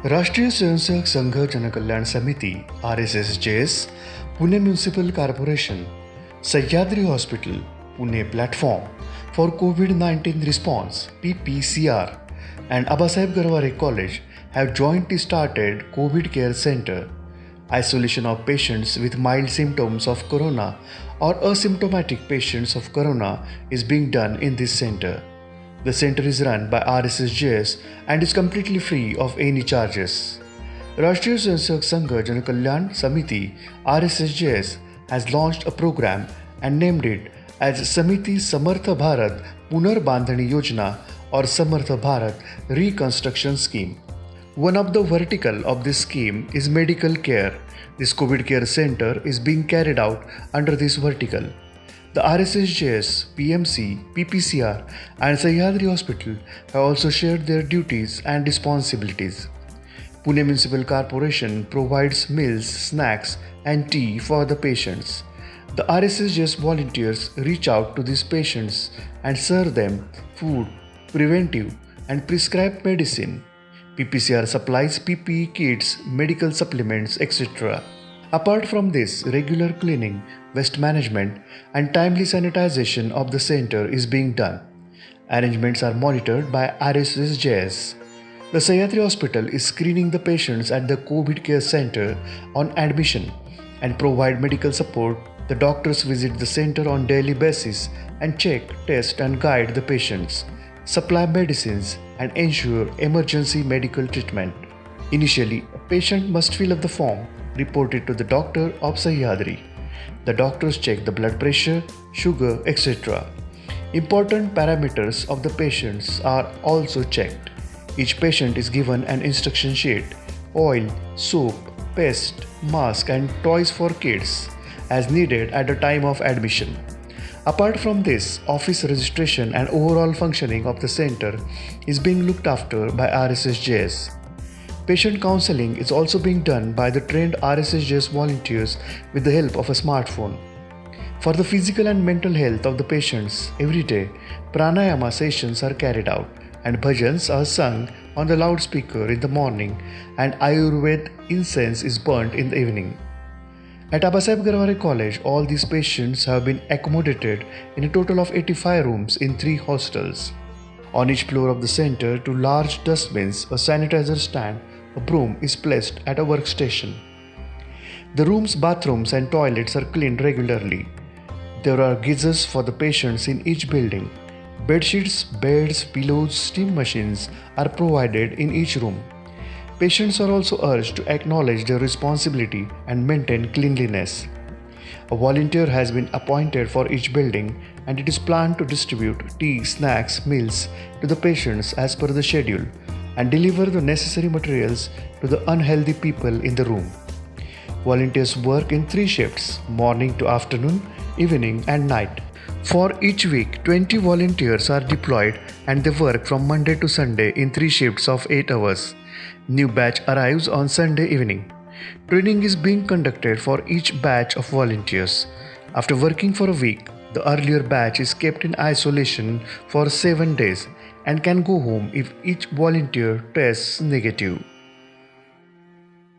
राष्ट्रीय स्वयंसेवक संघ जनकल्याण समिति RSSJS, Pune municipal corporation, Sahyadri hospital, Pune platform for COVID-19 response PPCR and Abasaheb Garware College have jointly started COVID Care Center. Isolation of patients with mild symptoms of corona or asymptomatic patients of corona is being done in this center. The center is run by RSSJS and is completely free of any charges. Rashtriya Swayamsevak Sangha Janakalyan Samiti RSSJS has launched a program and named it as Samiti Samarth Bharat Punar Bandhani Yojana or Samarth Bharat Reconstruction Scheme. One of the vertical of this scheme is medical care. This COVID care center is being carried out under this vertical. The RSSJS, PMC, PPCR and Sahyadri Hospital have also shared their duties and responsibilities. Pune Municipal Corporation provides meals, snacks and tea for the patients. The RSSJS volunteers reach out to these patients and serve them food, preventive and prescribed medicine. PPCR supplies PPE kits, medical supplements, etc. Apart from this, regular cleaning, waste management and timely sanitization of the center is being done. Arrangements are monitored by RSSJS. The Sahyadri Hospital is screening the patients at the COVID care center on admission and provide medical support. The doctors visit the center on daily basis and check, test and guide the patients, supply medicines and ensure emergency medical treatment. Initially, a patient must fill up the form, report it to the doctor of Sahyadri. The doctors check the blood pressure, sugar, etc. Important parameters of the patients are also checked. Each patient is given an instruction sheet, oil, soap, paste, mask and toys for kids as needed at the time of admission. Apart from this, office registration and overall functioning of the center is being looked after by RSSJS. Patient counseling is also being done by the trained RSSJS volunteers with the help of a smartphone. For the physical and mental health of the patients, every day pranayama sessions are carried out and bhajans are sung on the loudspeaker in the morning and Ayurveda incense is burnt in the evening. At Abasaheb Garware College, all these patients have been accommodated in a total of 85 rooms in 3 hostels. On each floor of the center, 2 large dustbins, a sanitizer stand, a broom is placed at a workstation. The rooms, bathrooms and toilets are cleaned regularly. There are geysers for the patients in each building. Bedsheets, beds, pillows, steam machines are provided in each room. Patients are also urged to acknowledge their responsibility and maintain cleanliness. A volunteer has been appointed for each building and it is planned to distribute tea, snacks, meals to the patients as per the schedule and deliver the necessary materials to the unhealthy people in the room. Volunteers work in 3 shifts, morning to afternoon, evening and night. For each week, 20 volunteers are deployed and they work from Monday to Sunday in 3 shifts of 8 hours. New batch arrives on Sunday evening. Training is being conducted for each batch of volunteers. After working for a week, the earlier batch is kept in isolation for 7 days and can go home if each volunteer tests negative.